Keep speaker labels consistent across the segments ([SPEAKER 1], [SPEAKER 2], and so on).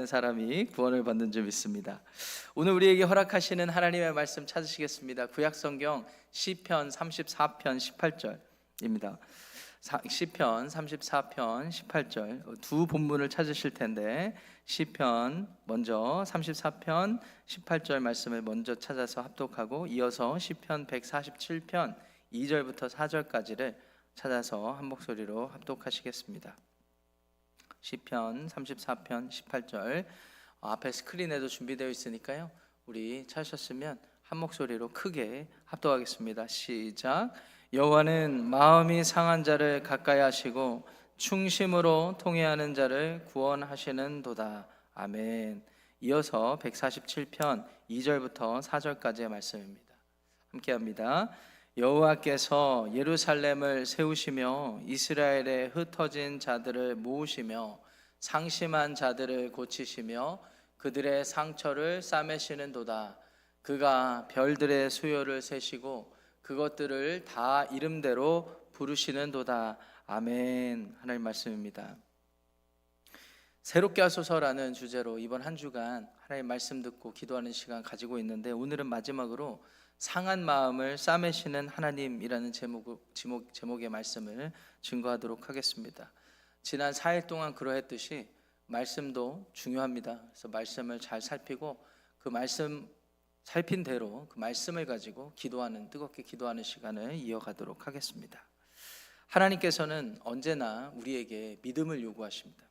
[SPEAKER 1] 사람이 구원을 받는 줄 믿습니다. 오늘 우리에게 허락하시는 하나님의 말씀 찾으시겠습니다. 구약성경 시편 34편 18절입니다. 시편 34편 18절 두 본문을 찾으실 텐데 시편 먼저 34편 18절 말씀을 먼저 찾아서 합독하고 이어서 시편 147편 2절부터 4절까지를 찾아서 한 목소리로 합독하시겠습니다. 시편 34편 18절 앞에 스크린에도 준비되어 있으니까요, 우리 찾으셨으면 한 목소리로 크게 합독하겠습니다. 시작. 여호와는 마음이 상한 자를 가까이 하시고 충심으로 통회하는 자를 구원하시는도다. 아멘. 이어서 147편 2절부터 4절까지의 말씀입니다. 함께합니다. 여호와께서 예루살렘을 세우시며 이스라엘에 흩어진 자들을 모으시며 상심한 자들을 고치시며 그들의 상처를 싸매시는도다. 그가 별들의 수요를 세시고 그것들을 다 이름대로 부르시는도다. 아멘. 하나님 말씀입니다. 새롭게 하소서라는 주제로 이번 한 주간 하나님 말씀 듣고 기도하는 시간 가지고 있는데, 오늘은 마지막으로 상한 마음을 싸매시는 하나님이라는 제목의 말씀을 증거하도록 하겠습니다. 지난 4일 동안 그러했듯이 말씀도 중요합니다. 그래서 말씀을 잘 살피고 그 말씀 살핀 대로 그 말씀을 가지고 뜨겁게 기도하는 시간을 이어가도록 하겠습니다. 하나님께서는 언제나 우리에게 믿음을 요구하십니다.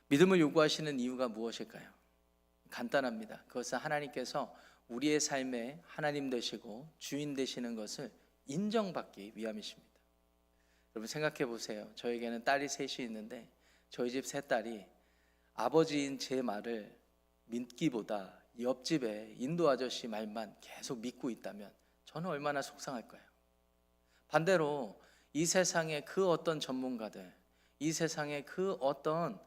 [SPEAKER 1] 믿음을 요구하시는 이유가 무엇일까요? 간단합니다. 그것은 하나님께서 우리의 삶에 하나님 되시고 주인 되시는 것을 인정받기 위함이십니다. 여러분 생각해 보세요. 저에게는 딸이 셋이 있는데 저희 집 세 딸이 아버지인 제 말을 믿기보다 옆집에 인도 아저씨 말만 계속 믿고 있다면 저는 얼마나 속상할까요? 반대로 이 세상의 그 어떤 전문가들, 이 세상의 그 어떤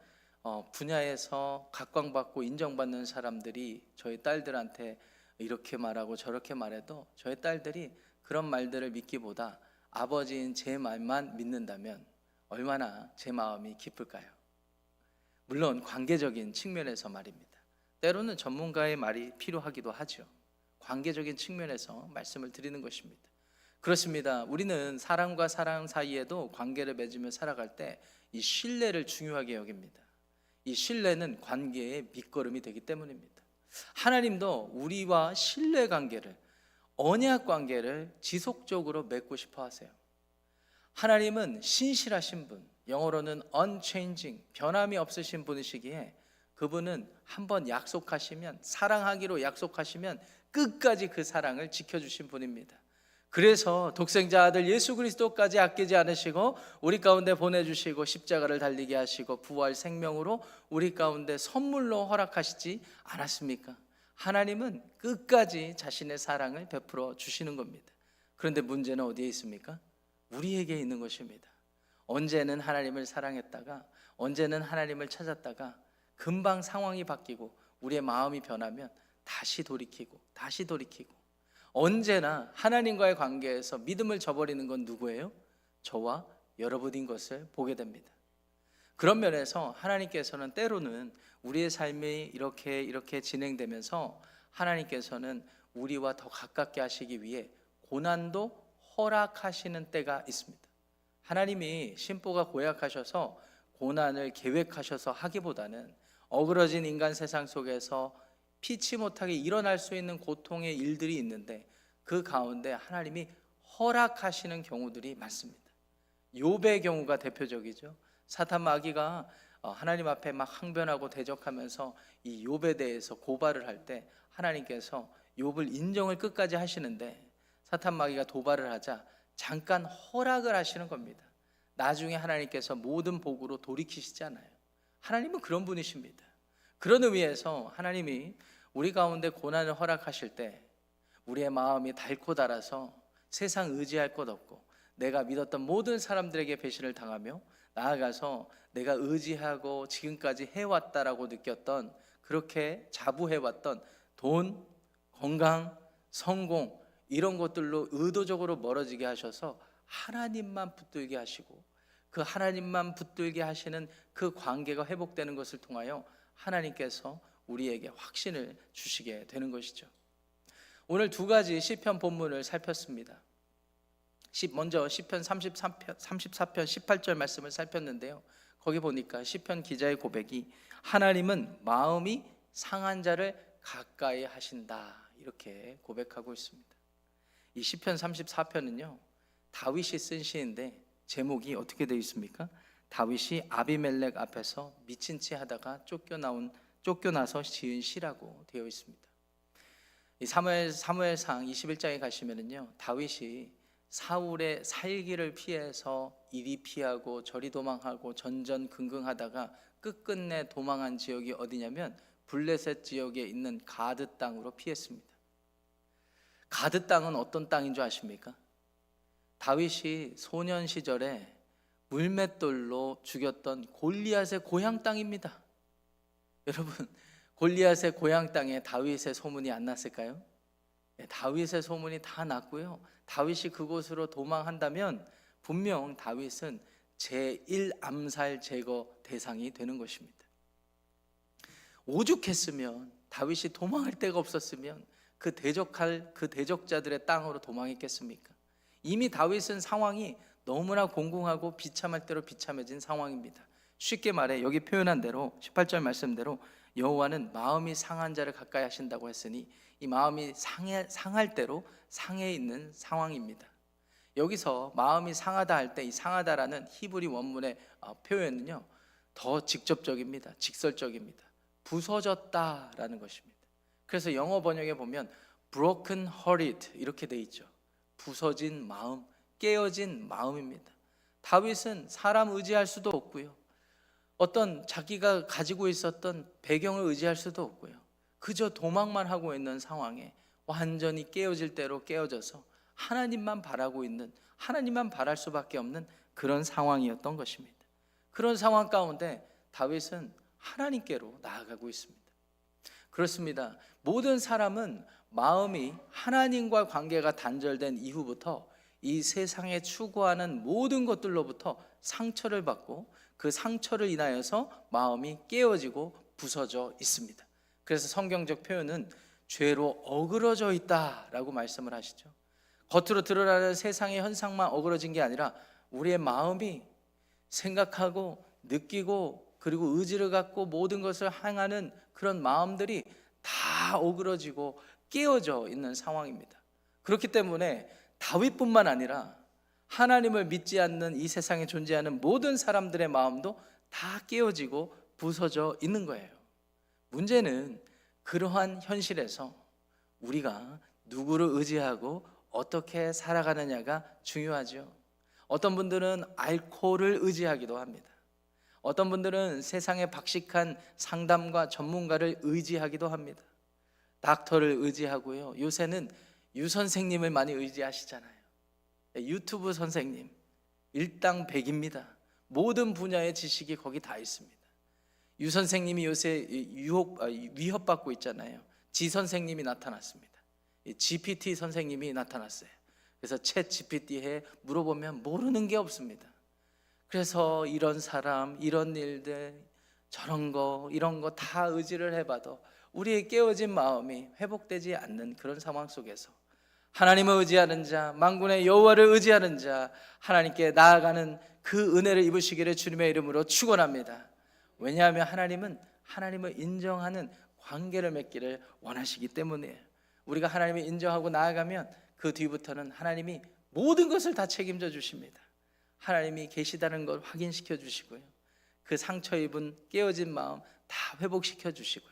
[SPEAKER 1] 분야에서 각광받고 인정받는 사람들이 저희 딸들한테 이렇게 말하고 저렇게 말해도 저희 딸들이 그런 말들을 믿기보다 아버지인 제 말만 믿는다면 얼마나 제 마음이 기쁠까요? 물론 관계적인 측면에서 말입니다. 때로는 전문가의 말이 필요하기도 하죠. 관계적인 측면에서 말씀을 드리는 것입니다. 그렇습니다. 우리는 사람과 사람 사이에도 관계를 맺으며 살아갈 때 이 신뢰를 중요하게 여깁니다. 이 신뢰는 관계의 밑거름이 되기 때문입니다. 하나님도 우리와 신뢰 관계를, 언약 관계를 지속적으로 맺고 싶어 하세요. 하나님은 신실하신 분, 영어로는 unchanging, 변함이 없으신 분이시기에 그분은 한번 약속하시면, 사랑하기로 약속하시면 끝까지 그 사랑을 지켜주신 분입니다. 그래서 독생자 아들 예수 그리스도까지 아끼지 않으시고 우리 가운데 보내주시고 십자가를 달리게 하시고 부활 생명으로 우리 가운데 선물로 허락하시지 않았습니까? 하나님은 끝까지 자신의 사랑을 베풀어 주시는 겁니다. 그런데 문제는 어디에 있습니까? 우리에게 있는 것입니다. 언제는 하나님을 사랑했다가, 언제는 하나님을 찾았다가 금방 상황이 바뀌고 우리의 마음이 변하면 다시 돌이키고 언제나 하나님과의 관계에서 믿음을 저버리는 건 누구예요? 저와 여러분인 것을 보게 됩니다. 그런 면에서 하나님께서는 때로는 우리의 삶이 이렇게 진행되면서 하나님께서는 우리와 더 가깝게 하시기 위해 고난도 허락하시는 때가 있습니다. 하나님이 심보가 고약하셔서 고난을 계획하셔서 하기보다는 어그러진 인간 세상 속에서 피치 못하게 일어날 수 있는 고통의 일들이 있는데 그 가운데 하나님이 허락하시는 경우들이 많습니다. 욥의 경우가 대표적이죠. 사탄 마귀가 하나님 앞에 막 항변하고 대적하면서 이 욥에 대해서 고발을 할 때 하나님께서 욥을 인정을 끝까지 하시는데, 사탄 마귀가 도발을 하자 잠깐 허락을 하시는 겁니다. 나중에 하나님께서 모든 복으로 돌이키시지 않아요. 하나님은 그런 분이십니다. 그런 의미에서 하나님이 우리 가운데 고난을 허락하실 때 우리의 마음이 닳고 닳아서 세상 의지할 것 없고 내가 믿었던 모든 사람들에게 배신을 당하며 나아가서 내가 의지하고 지금까지 해왔다라고 느꼈던, 그렇게 자부해왔던 돈, 건강, 성공 이런 것들로 의도적으로 멀어지게 하셔서 하나님만 붙들게 하시고 그 하나님만 붙들게 하시는 그 관계가 회복되는 것을 통하여 하나님께서 우리에게 확신을 주시게 되는 것이죠. 오늘 두 가지 시편 본문을 살폈습니다. 먼저 시편 34편 18절 말씀을 살폈는데요, 거기 보니까 시편 기자의 고백이 하나님은 마음이 상한 자를 가까이 하신다, 이렇게 고백하고 있습니다. 이 시편 34편은요 다윗이 쓴 시인데 제목이 어떻게 되어 있습니까? 다윗이 아비멜렉 앞에서 미친 채 하다가 쫓겨나서 지은 시라고 되어 있습니다. 이 사무엘상 21장에 가시면은요, 다윗이 사울의 살기를 피해서 이리 피하고 저리 도망하고 전전긍긍하다가 끝끝내 도망한 지역이 어디냐면 블레셋 지역에 있는 가드 땅으로 피했습니다. 가드 땅은 어떤 땅인 줄 아십니까? 다윗이 소년 시절에 물맷돌로 죽였던 골리앗의 고향 땅입니다. 여러분, 골리앗의 고향 땅에 다윗의 소문이 안 났을까요? 네, 다윗의 소문이 다 났고요, 다윗이 그곳으로 도망한다면 분명 다윗은 제1암살 제거 대상이 되는 것입니다. 오죽했으면, 다윗이 도망할 데가 없었으면 그 대적자들의 땅으로 도망했겠습니까? 이미 다윗은 상황이 너무나 공공하고 비참할 대로 비참해진 상황입니다. 쉽게 말해 여기 표현한 대로 18절 말씀대로 여호와는 마음이 상한 자를 가까이 하신다고 했으니 이 마음이 상할 대로 상해 있는 상황입니다. 여기서 마음이 상하다 할 때 이 상하다라는 히브리 원문의 표현은요 더 직접적입니다. 직설적입니다. 부서졌다라는 것입니다. 그래서 영어 번역에 보면 broken hearted 이렇게 돼 있죠. 부서진 마음, 깨어진 마음입니다. 다윗은 사람 의지할 수도 없고요, 어떤 자기가 가지고 있었던 배경을 의지할 수도 없고요, 그저 도망만 하고 있는 상황에 완전히 깨어질 대로 깨어져서 하나님만 바라고 있는, 하나님만 바랄 수밖에 없는 그런 상황이었던 것입니다. 그런 상황 가운데 다윗은 하나님께로 나아가고 있습니다. 그렇습니다. 모든 사람은 마음이 하나님과 관계가 단절된 이후부터 이 세상에 추구하는 모든 것들로부터 상처를 받고 그 상처를 인하여서 마음이 깨어지고 부서져 있습니다. 그래서 성경적 표현은 죄로 어그러져 있다라고 말씀을 하시죠. 겉으로 드러나는 세상의 현상만 어그러진 게 아니라 우리의 마음이 생각하고 느끼고 그리고 의지를 갖고 모든 것을 행하는 그런 마음들이 다 어그러지고 깨어져 있는 상황입니다. 그렇기 때문에 다윗뿐만 아니라 하나님을 믿지 않는 이 세상에 존재하는 모든 사람들의 마음도 다 깨어지고 부서져 있는 거예요. 문제는 그러한 현실에서 우리가 누구를 의지하고 어떻게 살아가느냐가 중요하죠. 어떤 분들은 알코올을 의지하기도 합니다. 어떤 분들은 세상의 박식한 상담과 전문가를 의지하기도 합니다. 닥터를 의지하고요, 요새는 유 선생님을 많이 의지하시잖아요. 유튜브 선생님 일당백입니다. 모든 분야의 지식이 거기 다 있습니다. 유 선생님이 요새 위협받고 있잖아요. 지 선생님이 나타났습니다. GPT 선생님이 나타났어요. 그래서 챗 GPT에 물어보면 모르는 게 없습니다. 그래서 이런 사람, 이런 일들, 저런 거, 이런 거 다 의지를 해봐도 우리의 깨어진 마음이 회복되지 않는 그런 상황 속에서 하나님을 의지하는 자, 만군의 여호와를 의지하는 자, 하나님께 나아가는 그 은혜를 입으시기를 주님의 이름으로 축원합니다. 왜냐하면 하나님은 하나님을 인정하는 관계를 맺기를 원하시기 때문이에요. 우리가 하나님을 인정하고 나아가면 그 뒤부터는 하나님이 모든 것을 다 책임져 주십니다. 하나님이 계시다는 걸 확인시켜 주시고요, 그 상처 입은 깨어진 마음 다 회복시켜 주시고요,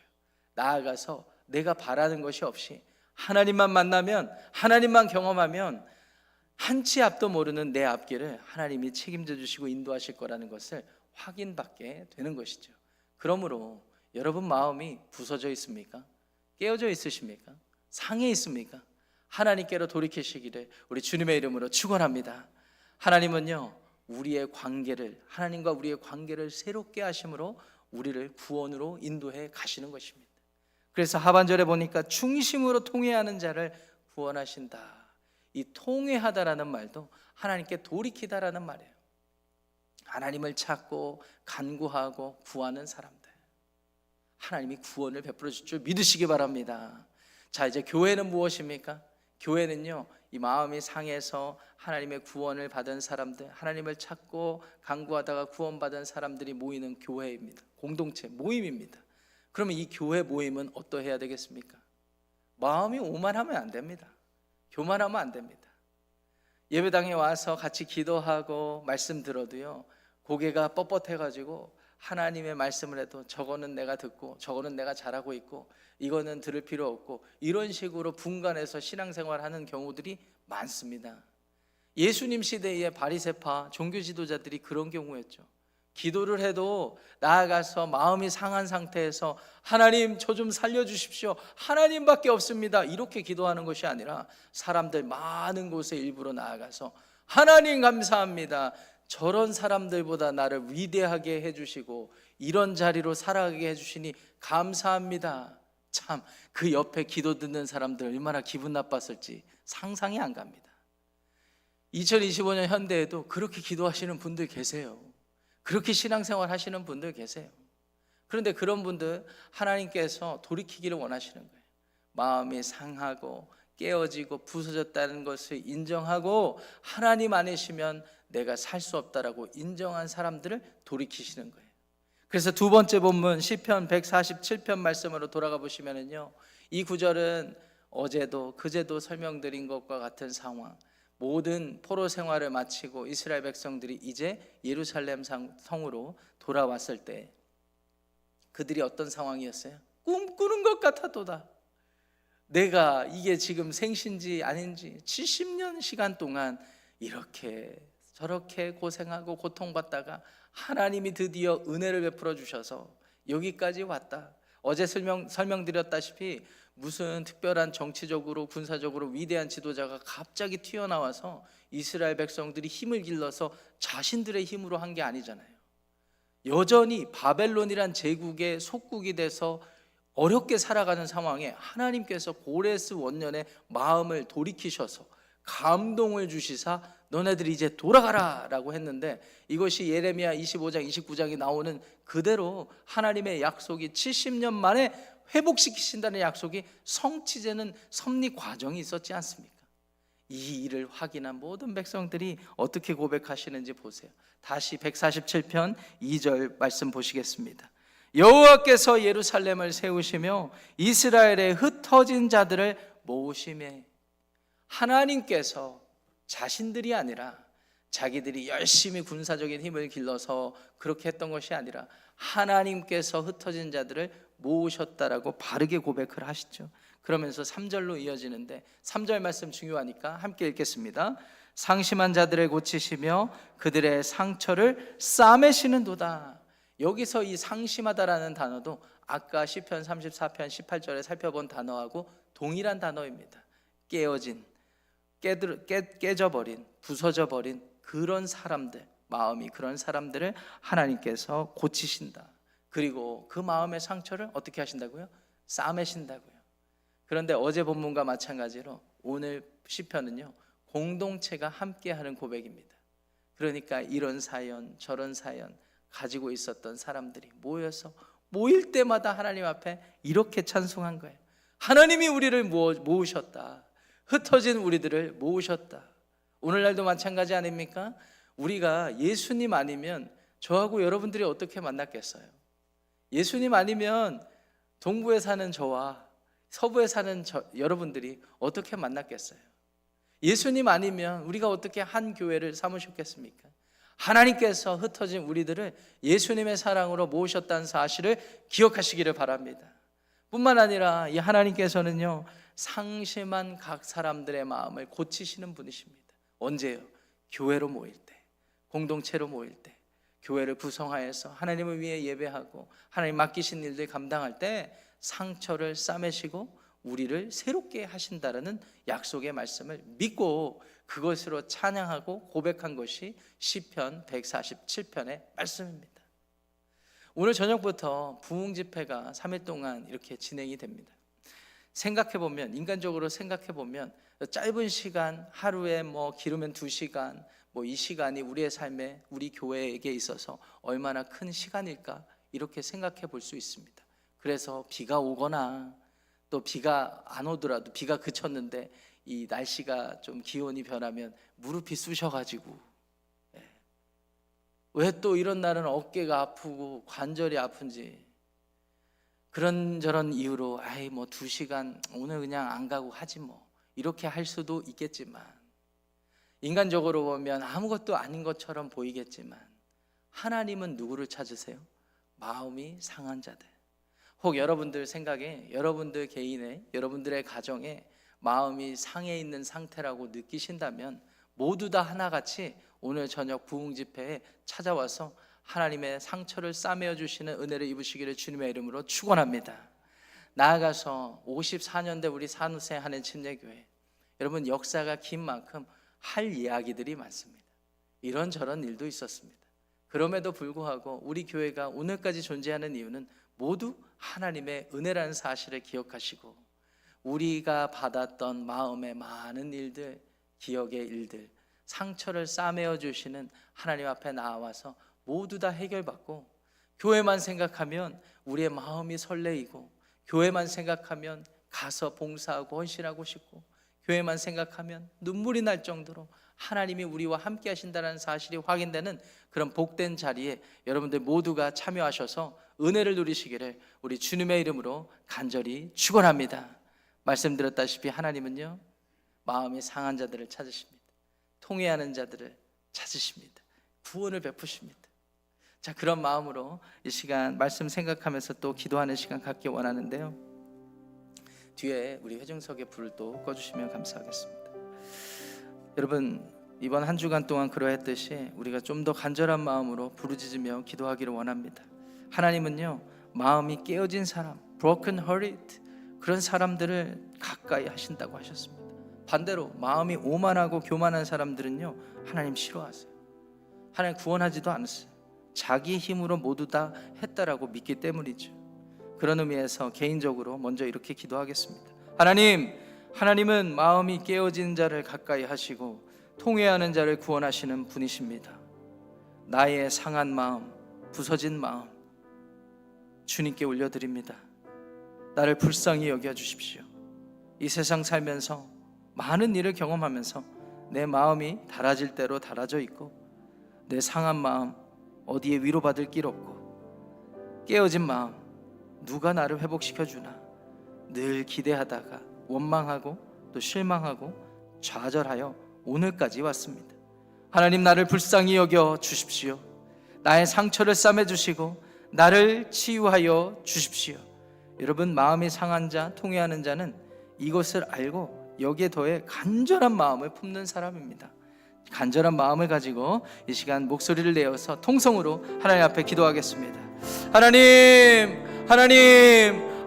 [SPEAKER 1] 나아가서 내가 바라는 것이 없이 하나님만 만나면, 하나님만 경험하면 한 치 앞도 모르는 내 앞길을 하나님이 책임져 주시고 인도하실 거라는 것을 확인받게 되는 것이죠. 그러므로 여러분 마음이 부서져 있습니까? 깨어져 있으십니까? 상해 있습니까? 하나님께로 돌이키시기를 우리 주님의 이름으로 축원합니다. 하나님은요, 우리의 관계를, 하나님과 우리의 관계를 새롭게 하심으로 우리를 구원으로 인도해 가시는 것입니다. 그래서 하반절에 보니까 중심으로 통회하는 자를 구원하신다. 이 통회하다라는 말도 하나님께 돌이키다라는 말이에요. 하나님을 찾고 간구하고 구하는 사람들, 하나님이 구원을 베풀어 줄 줄 믿으시기 바랍니다. 자, 이제 교회는 무엇입니까? 교회는요, 이 마음이 상해서 하나님의 구원을 받은 사람들, 하나님을 찾고 간구하다가 구원받은 사람들이 모이는 교회입니다. 공동체, 모임입니다. 그러면 이 교회 모임은 어떠해야 되겠습니까? 마음이 오만하면 안 됩니다. 교만하면 안 됩니다. 예배당에 와서 같이 기도하고 말씀 들어도요, 고개가 뻣뻣해가지고 하나님의 말씀을 해도 저거는 내가 듣고 저거는 내가 잘하고 있고 이거는 들을 필요 없고, 이런 식으로 분간해서 신앙생활하는 경우들이 많습니다. 예수님 시대의 바리새파 종교 지도자들이 그런 경우였죠. 기도를 해도 나아가서 마음이 상한 상태에서 하나님 저 좀 살려주십시오, 하나님밖에 없습니다, 이렇게 기도하는 것이 아니라 사람들 많은 곳에 일부러 나아가서 하나님 감사합니다, 저런 사람들보다 나를 위대하게 해주시고 이런 자리로 살아가게 해주시니 감사합니다. 참, 그 옆에 기도 듣는 사람들 얼마나 기분 나빴을지 상상이 안 갑니다. 2025년 현대에도 그렇게 기도하시는 분들 계세요. 그렇게 신앙생활 하시는 분들 계세요. 그런데 그런 분들 하나님께서 돌이키기를 원하시는 거예요. 마음이 상하고 깨어지고 부서졌다는 것을 인정하고 하나님 아니시면 내가 살 수 없다라고 인정한 사람들을 돌이키시는 거예요. 그래서 두 번째 본문 시편 147편 말씀으로 돌아가 보시면은요, 이 구절은 어제도 그제도 설명드린 것과 같은 상황, 모든 포로 생활을 마치고 이스라엘 백성들이 이제 예루살렘 성으로 돌아왔을 때 그들이 어떤 상황이었어요? 꿈꾸는 것 같아도다. 내가 이게 지금 생신지 아닌지 70년 시간 동안 이렇게 저렇게 고생하고 고통받다가 하나님이 드디어 은혜를 베풀어 주셔서 여기까지 왔다. 어제 설명드렸다시피 무슨 특별한 정치적으로 군사적으로 위대한 지도자가 갑자기 튀어나와서 이스라엘 백성들이 힘을 길러서 자신들의 힘으로 한 게 아니잖아요. 여전히 바벨론이란 제국의 속국이 돼서 어렵게 살아가는 상황에 하나님께서 고레스 원년의 마음을 돌이키셔서 감동을 주시사 너네들이 이제 돌아가라 라고 했는데, 이것이 예레미야 25장 29장이 나오는 그대로 하나님의 약속이 70년 만에 회복시키신다는 약속이 성취되는 섭리 과정이 있었지 않습니까? 이 일을 확인한 모든 백성들이 어떻게 고백하시는지 보세요. 다시 147편 2절 말씀 보시겠습니다. 여호와께서 예루살렘을 세우시며 이스라엘의 흩어진 자들을 모으시매. 하나님께서 자신들이 아니라 자기들이 열심히 군사적인 힘을 길러서 그렇게 했던 것이 아니라 하나님께서 흩어진 자들을 모으셨다라고 바르게 고백을 하시죠. 그러면서 3절로 이어지는데 3절 말씀 중요하니까 함께 읽겠습니다. 상심한 자들을 고치시며 그들의 상처를 싸매시는도다. 여기서 이 상심하다라는 단어도 아까 시편 34편 18절에 살펴본 단어하고 동일한 단어입니다. 깨어진, 깨져버린, 부서져버린 그런 사람들, 마음이 그런 사람들을 하나님께서 고치신다. 그리고 그 마음의 상처를 어떻게 하신다고요? 싸매신다고요. 그런데 어제 본문과 마찬가지로 오늘 시편은요, 공동체가 함께하는 고백입니다. 그러니까 이런 사연 저런 사연 가지고 있었던 사람들이 모여서 모일 때마다 하나님 앞에 이렇게 찬송한 거예요. 하나님이 우리를 모으셨다. 흩어진 우리들을 모으셨다. 오늘날도 마찬가지 아닙니까? 우리가 예수님 아니면 저하고 여러분들이 어떻게 만났겠어요? 예수님 아니면 동부에 사는 저와 서부에 사는 여러분들이 어떻게 만났겠어요? 예수님 아니면 우리가 어떻게 한 교회를 삼으셨겠습니까? 하나님께서 흩어진 우리들을 예수님의 사랑으로 모으셨다는 사실을 기억하시기를 바랍니다. 뿐만 아니라 이 하나님께서는요, 상심한 각 사람들의 마음을 고치시는 분이십니다. 언제요? 교회로 모일 때, 공동체로 모일 때, 교회를 구성하여서 하나님을 위해 예배하고 하나님 맡기신 일들 감당할 때 상처를 싸매시고 우리를 새롭게 하신다라는 약속의 말씀을 믿고 그것으로 찬양하고 고백한 것이 시편 147편의 말씀입니다. 오늘 저녁부터 부흥 집회가 3일 동안 이렇게 진행이 됩니다. 생각해보면, 인간적으로 생각해보면 짧은 시간, 하루에 기르면 2시간, 이 시간이 우리의 삶에, 우리 교회에게 있어서 얼마나 큰 시간일까 이렇게 생각해 볼 수 있습니다. 그래서 비가 오거나 또 비가 안 오더라도 비가 그쳤는데 이 날씨가 좀 기온이 변하면 무릎이 쑤셔가지고, 왜 또 이런 날은 어깨가 아프고 관절이 아픈지 그런저런 이유로 뭐 2시간 오늘 그냥 안 가고 하지 뭐 이렇게 할 수도 있겠지만, 인간적으로 보면 아무것도 아닌 것처럼 보이겠지만 하나님은 누구를 찾으세요? 마음이 상한 자들. 혹 여러분들 생각에, 여러분들 개인의, 여러분들의 가정에 마음이 상해 있는 상태라고 느끼신다면 모두 다 하나같이 오늘 저녁 부흥 집회에 찾아와서 하나님의 상처를 싸매어 주시는 은혜를 입으시기를 주님의 이름으로 축원합니다. 나아가서 54년대 우리 산후세 한해 침례교회, 여러분 역사가 긴 만큼 할 이야기들이 많습니다. 이런저런 일도 있었습니다. 그럼에도 불구하고 우리 교회가 오늘까지 존재하는 이유는 모두 하나님의 은혜라는 사실을 기억하시고, 우리가 받았던 마음의 많은 일들, 기억의 일들, 상처를 싸매어 주시는 하나님 앞에 나와서 모두 다 해결받고, 교회만 생각하면 우리의 마음이 설레이고, 교회만 생각하면 가서 봉사하고 헌신하고 싶고, 교회만 생각하면 눈물이 날 정도로 하나님이 우리와 함께 하신다는 사실이 확인되는 그런 복된 자리에 여러분들 모두가 참여하셔서 은혜를 누리시기를 우리 주님의 이름으로 간절히 축원합니다. 말씀드렸다시피 하나님은요, 마음이 상한 자들을 찾으십니다. 통회하는 자들을 찾으십니다. 구원을 베푸십니다. 자, 그런 마음으로 이 시간 말씀 생각하면서 또 기도하는 시간 갖기 원하는데요, 뒤에 우리 회중석에 불을 또 꺼주시면 감사하겠습니다. 여러분, 이번 한 주간 동안 그러했듯이 우리가 좀 더 간절한 마음으로 부르짖으며 기도하기를 원합니다. 하나님은요, 마음이 깨어진 사람, broken hearted, 그런 사람들을 가까이 하신다고 하셨습니다. 반대로 마음이 오만하고 교만한 사람들은요, 하나님 싫어하세요. 하나님 구원하지도 않으세요. 자기 힘으로 모두 다 했다라고 믿기 때문이죠. 그런 의미에서 개인적으로 먼저 이렇게 기도하겠습니다. 하나님은 마음이 깨어진 자를 가까이 하시고 통회하는 자를 구원하시는 분이십니다. 나의 상한 마음, 부서진 마음 주님께 올려드립니다. 나를 불쌍히 여겨주십시오. 이 세상 살면서 많은 일을 경험하면서 내 마음이 달아질 대로 달아져 있고, 내 상한 마음 어디에 위로받을 길 없고, 깨어진 마음 누가 나를 회복시켜주나 늘 기대하다가 원망하고 또 실망하고 좌절하여 오늘까지 왔습니다. 하나님, 나를 불쌍히 여겨 주십시오. 나의 상처를 싸매주시고 나를 치유하여 주십시오. 여러분, 마음이 상한 자, 통회하는 자는 이것을 알고 여기에 더해 간절한 마음을 품는 사람입니다. 간절한 마음을 가지고 이 시간 목소리를 내어서 통성으로 하나님 앞에 기도하겠습니다.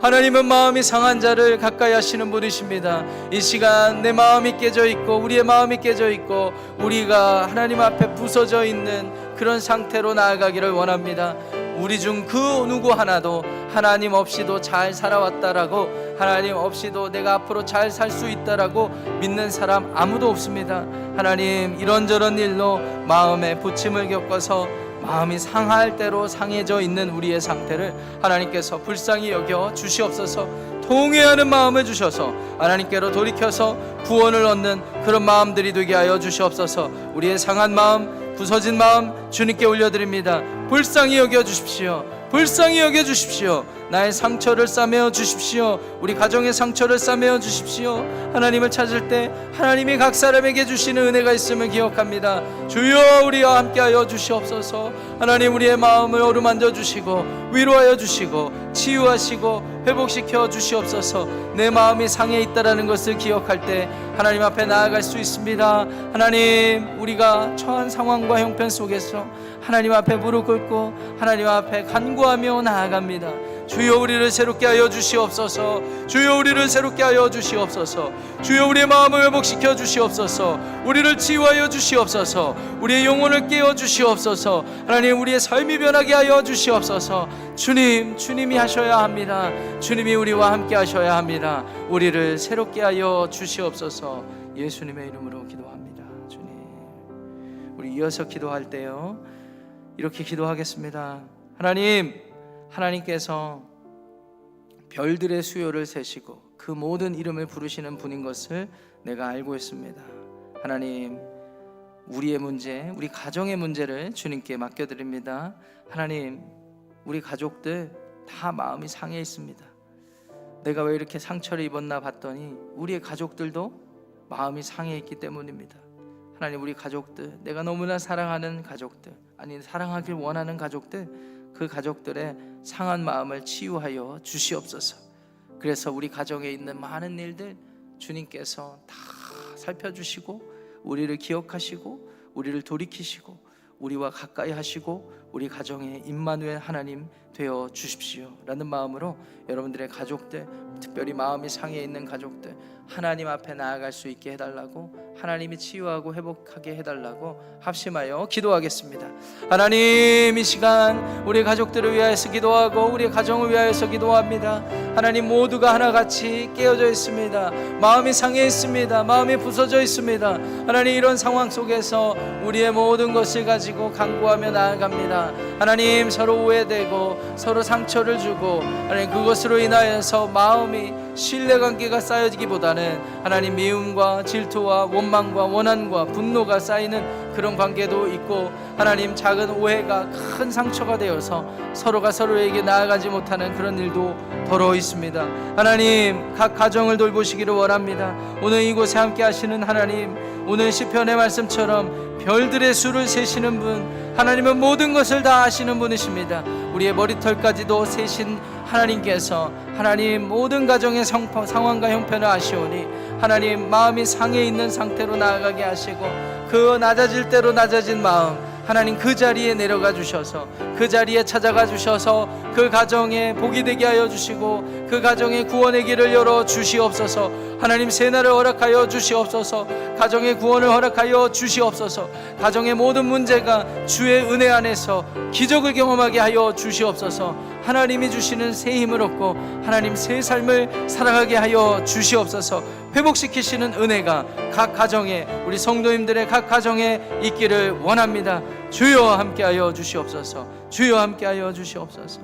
[SPEAKER 1] 하나님은 마음이 상한 자를 가까이 하시는 분이십니다. 이 시간 내 마음이 깨져 있고 우리의 마음이 깨져 있고 우리가 하나님 앞에 부서져 있는 그런 상태로 나아가기를 원합니다. 우리 중 그 누구 하나도 하나님 없이도 잘 살아왔다라고, 하나님 없이도 내가 앞으로 잘 살 수 있다라고 믿는 사람 아무도 없습니다. 하나님, 이런저런 일로 마음에 부침을 겪어서 마음이 상할 대로 상해져 있는 우리의 상태를 하나님께서 불쌍히 여겨 주시옵소서. 통회하는 마음을 주셔서 하나님께로 돌이켜서 구원을 얻는 그런 마음들이 되게 하여 주시옵소서. 우리의 상한 마음, 부서진 마음 주님께 올려드립니다. 불쌍히 여겨 주십시오. 불쌍히 여겨 주십시오. 나의 상처를 싸매어 주십시오. 우리 가정의 상처를 싸매어 주십시오. 하나님을 찾을 때 하나님이 각 사람에게 주시는 은혜가 있음을 기억합니다. 주여, 우리와 함께하여 주시옵소서. 하나님, 우리의 마음을 어루만져 주시고 위로하여 주시고 치유하시고 회복시켜 주시옵소서. 내 마음이 상해 있다라는 것을 기억할 때 하나님 앞에 나아갈 수 있습니다. 하나님, 우리가 처한 상황과 형편 속에서 하나님 앞에 무릎 꿇고 하나님 앞에 간구하며 나아갑니다. 주여, 우리를 새롭게 하여 주시옵소서. 주여, 우리를 새롭게 하여 주시옵소서. 주여, 우리의 마음을 회복시켜 주시옵소서. 우리를 치유하여 주시옵소서. 우리의 영혼을 깨워 주시옵소서. 하나님, 우리의 삶이 변하게 하여 주시옵소서. 주님이 하셔야 합니다. 주님이 우리와 함께 하셔야 합니다. 우리를 새롭게 하여 주시옵소서. 예수님의 이름으로 기도합니다. 주님, 우리 이어서 기도할 때요, 이렇게 기도하겠습니다. 하나님께서 별들의 수요를 세시고 그 모든 이름을 부르시는 분인 것을 내가 알고 있습니다. 하나님, 우리의 문제, 우리 가정의 문제를 주님께 맡겨드립니다. 하나님, 우리 가족들 다 마음이 상해 있습니다. 내가 왜 이렇게 상처를 입었나 봤더니 우리의 가족들도 마음이 상해 있기 때문입니다. 하나님, 우리 가족들, 내가 너무나 사랑하는 가족들, 아니 사랑하길 원하는 가족들, 그 가족들의 상한 마음을 치유하여 주시옵소서. 그래서 우리 가정에 있는 많은 일들 주님께서 다 살펴주시고 우리를 기억하시고 우리를 돌이키시고 우리와 가까이 하시고 우리 가정에 임마누엘 하나님 되어 주십시오 라는 마음으로 여러분들의 가족들, 특별히 마음이 상해 있는 가족들, 하나님 앞에 나아갈 수 있게 해달라고, 하나님이 치유하고 회복하게 해달라고 합심하여 기도하겠습니다. 하나님, 이 시간 우리 가족들을 위하여서 기도하고 우리 가정을 위하여서 기도합니다. 하나님, 모두가 하나같이 깨어져 있습니다. 마음이 상해 있습니다. 마음이 부서져 있습니다. 하나님, 이런 상황 속에서 우리의 모든 것을 가지고 간구하며 나아갑니다. 하나님, 서로 오해되고 서로 상처를 주고 하나님, 그것으로 인하여서 마음이 신뢰관계가 쌓여지기보다는 하나님, 미움과 질투와 원망과 원한과 분노가 쌓이는 그런 관계도 있고, 하나님, 작은 오해가 큰 상처가 되어서 서로가 서로에게 나아가지 못하는 그런 일도 더러 있습니다. 하나님, 각 가정을 돌보시기를 원합니다. 오늘 이곳에 함께 하시는 하나님, 오늘 시편의 말씀처럼 별들의 수를 세시는 분, 하나님은 모든 것을 다 아시는 분이십니다. 우리의 머리털까지도 세신 하나님께서 하나님, 모든 가정의 상황과 형편을 아시오니 하나님, 마음이 상해 있는 상태로 나아가게 하시고 그 낮아질 대로 낮아진 마음 하나님, 그 자리에 내려가 주셔서 그 자리에 찾아가 주셔서 그 가정에 복이 되게 하여 주시고 그 가정에 구원의 길을 열어 주시옵소서. 하나님, 새날을 허락하여 주시옵소서. 가정의 구원을 허락하여 주시옵소서. 가정의 모든 문제가 주의 은혜 안에서 기적을 경험하게 하여 주시옵소서. 하나님이 주시는 새 힘을 얻고 하나님, 새 삶을 살아가게 하여 주시옵소서. 회복시키시는 은혜가 각 가정에, 우리 성도님들의 각 가정에 있기를 원합니다. 주여 함께하여 주시옵소서. 주여 함께하여 주시옵소서.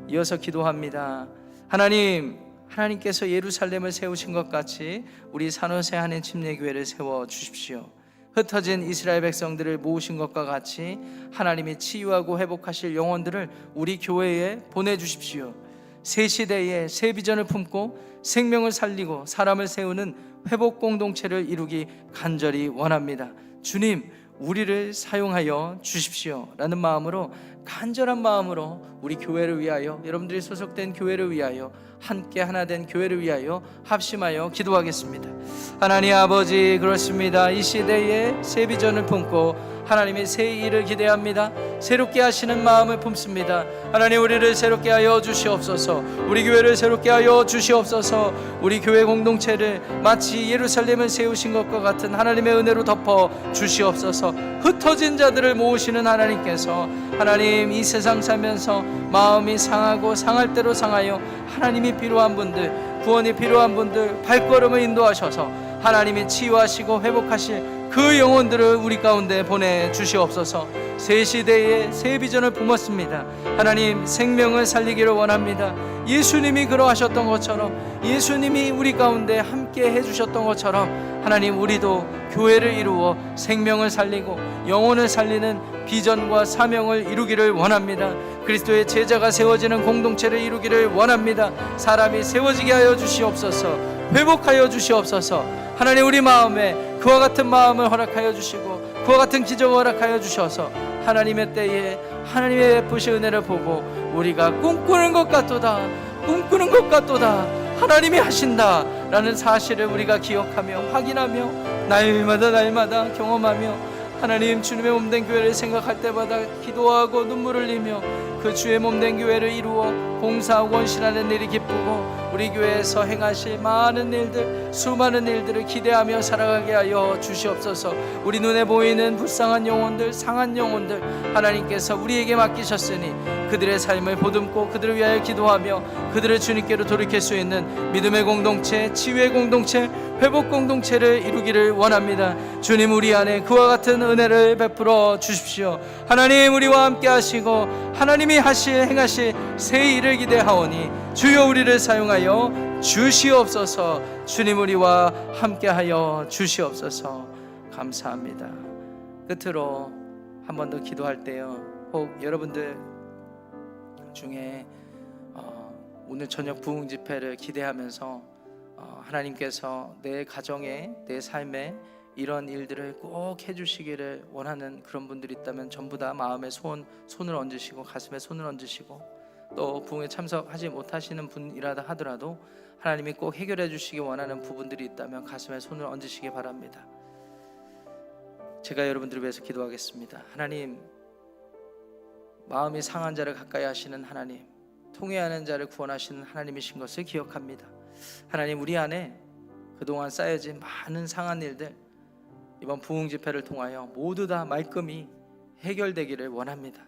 [SPEAKER 1] 이어서 기도합니다. 하나님, 하나님께서 예루살렘을 세우신 것 같이 우리 산호세 한인 침례교회를 세워 주십시오. 흩어진 이스라엘 백성들을 모으신 것과 같이 하나님이 치유하고 회복하실 영혼들을 우리 교회에 보내주십시오. 새 시대에 새 비전을 품고 생명을 살리고 사람을 세우는 회복 공동체를 이루기 간절히 원합니다. 주님, 우리를 사용하여 주십시오 라는 마음으로, 간절한 마음으로 우리 교회를 위하여, 여러분들이 소속된 교회를 위하여, 함께 하나 된 교회를 위하여 합심하여 기도하겠습니다. 하나님 아버지, 그렇습니다. 이 시대에 새 비전을 품고 하나님의 새 일을 기대합니다. 새롭게 하시는 마음을 품습니다. 하나님, 우리를 새롭게 하여 주시옵소서. 우리 교회를 새롭게 하여 주시옵소서. 우리 교회 공동체를 마치 예루살렘을 세우신 것과 같은 하나님의 은혜로 덮어 주시옵소서. 흩어진 자들을 모으시는 하나님께서 하나님, 이 세상 살면서 마음이 상하고 상할 대로 상하여 하나님이 필요한 분들, 구원이 필요한 분들 발걸음을 인도하셔서 하나님이 치유하시고 회복하실 그 영혼들을 우리 가운데 보내주시옵소서. 새 시대에 새 비전을 품었습니다. 하나님, 생명을 살리기를 원합니다. 예수님이 그러하셨던 것처럼, 예수님이 우리 가운데 함께 해주셨던 것처럼 하나님, 우리도 교회를 이루어 생명을 살리고 영혼을 살리는 비전과 사명을 이루기를 원합니다. 그리스도의 제자가 세워지는 공동체를 이루기를 원합니다. 사람이 세워지게 하여 주시옵소서. 회복하여 주시옵소서. 하나님, 우리 마음에 그와 같은 마음을 허락하여 주시고 그와 같은 기적을 허락하여 주셔서 하나님의 때에 하나님의 베푸신 은혜를 보고 우리가 꿈꾸는 것 같도다, 꿈꾸는 것 같도다, 하나님이 하신다 라는 사실을 우리가 기억하며 확인하며 날마다 경험하며 하나님, 주님의 몸된 교회를 생각할 때마다 기도하고 눈물을 흘리며 그 주의 몸된 교회를 이루어 봉사하고 원신하는 일이 기쁘고 우리 교회에서 행하실 많은 일들, 수많은 일들을 기대하며 살아가게 하여 주시옵소서. 우리 눈에 보이는 불쌍한 영혼들, 상한 영혼들 하나님께서 우리에게 맡기셨으니 그들의 삶을 보듬고 그들을 위하여 기도하며 그들을 주님께로 돌이킬 수 있는 믿음의 공동체, 치유의 공동체, 회복 공동체를 이루기를 원합니다. 주님, 우리 안에 그와 같은 은혜를 베풀어 주십시오. 하나님, 우리와 함께 하시고 하나님이 하나님이 행하실 새 일을 기대하오니 주여 우리를 사용하여 주시옵소서. 주님 우리와 함께하여 주시옵소서. 감사합니다. 끝으로 한 번 더 기도할 때요, 혹 여러분들 중에 오늘 저녁 부흥 집회를 기대하면서 하나님께서 내 가정에, 내 삶에 이런 일들을 꼭 해주시기를 원하는 그런 분들이 있다면 전부 다 마음에 손을 얹으시고 가슴에 손을 얹으시고, 또 부흥에 참석하지 못하시는 분이라도 하더라도 하나님이 꼭 해결해 주시기 원하는 부분들이 있다면 가슴에 손을 얹으시기 바랍니다. 제가 여러분들을 위해서 기도하겠습니다. 하나님, 마음이 상한 자를 가까이 하시는 하나님, 통회하는 자를 구원하시는 하나님이신 것을 기억합니다. 하나님, 우리 안에 그동안 쌓여진 많은 상한 일들 이번 부흥 집회를 통하여 모두 다 말끔히 해결되기를 원합니다.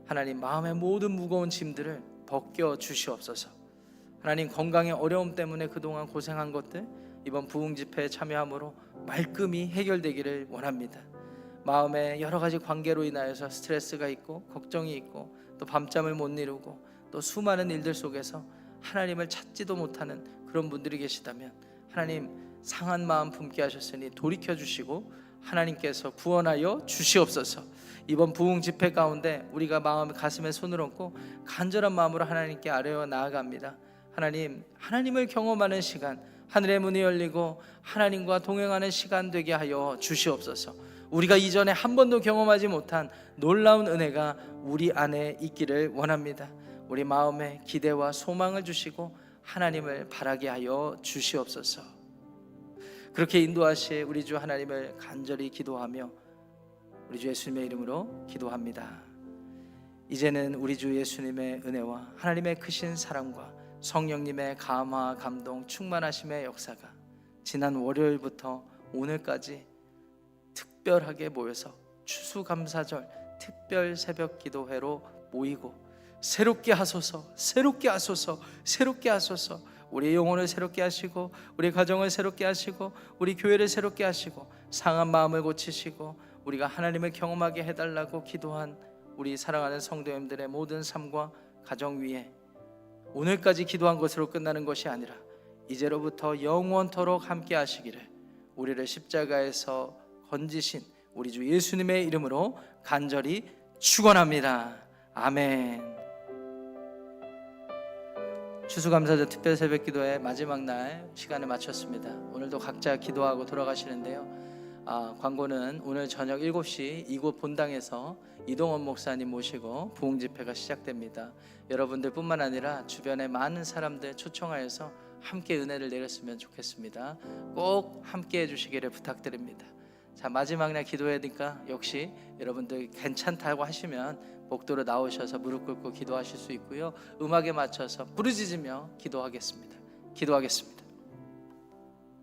[SPEAKER 1] 하나님, 마음의 모든 무거운 짐들을 벗겨 주시옵소서. 하나님, 건강의 어려움 때문에 그동안 고생한 것들 이번 부흥 집회에 참여함으로 말끔히 해결되기를 원합니다. 마음에 여러 가지 관계로 인하여서 스트레스가 있고 걱정이 있고 또 밤잠을 못 이루고 또 수많은 일들 속에서 하나님을 찾지도 못하는 그런 분들이 계시다면 하나님, 상한 마음 품게 하셨으니 돌이켜 주시고 하나님께서 구원하여 주시옵소서. 이번 부흥 집회 가운데 우리가 가슴에 손을 얹고 간절한 마음으로 하나님께 아뢰어 나아갑니다. 하나님, 하나님을 경험하는 시간, 하늘의 문이 열리고 하나님과 동행하는 시간 되게 하여 주시옵소서. 우리가 이전에 한 번도 경험하지 못한 놀라운 은혜가 우리 안에 있기를 원합니다. 우리 마음에 기대와 소망을 주시고 하나님을 바라게 하여 주시옵소서. 그렇게 인도하실 우리 주 하나님을 간절히 기도하며 우리 주 예수님의 이름으로 기도합니다. 이제는 우리 주 예수님의 은혜와 하나님의 크신 사랑과 성령님의 감화, 감동, 충만하심의 역사가 지난 월요일부터 오늘까지 특별하게 모여서 추수감사절 특별 새벽 기도회로 모이고 새롭게 하소서, 새롭게 하소서, 새롭게 하소서. 우리 영혼을 새롭게 하시고 우리 가정을 새롭게 하시고 우리 교회를 새롭게 하시고 상한 마음을 고치시고 우리가 하나님을 경험하게 해달라고 기도한 우리 사랑하는 성도님들의 모든 삶과 가정 위에 오늘까지 기도한 것으로 끝나는 것이 아니라 이제로부터 영원토록 함께 하시기를 우리를 십자가에서 건지신 우리 주 예수님의 이름으로 간절히 축원합니다. 아멘. 추수감사절 특별 새벽 기도의 마지막 날 시간을 마쳤습니다. 오늘도 각자 기도하고 돌아가시는데요, 광고는 오늘 저녁 7시 이곳 본당에서 이동원 목사님 모시고 부흥 집회가 시작됩니다. 여러분들 뿐만 아니라 주변의 많은 사람들 초청하여서 함께 은혜를 내렸으면 좋겠습니다. 꼭 함께 해주시기를 부탁드립니다. 자, 마지막 날 기도해야 되니까 역시 여러분들 괜찮다고 하시면 복도로 나오셔서 무릎 꿇고 기도하실 수 있고요, 음악에 맞춰서 부르짖으며 기도하겠습니다.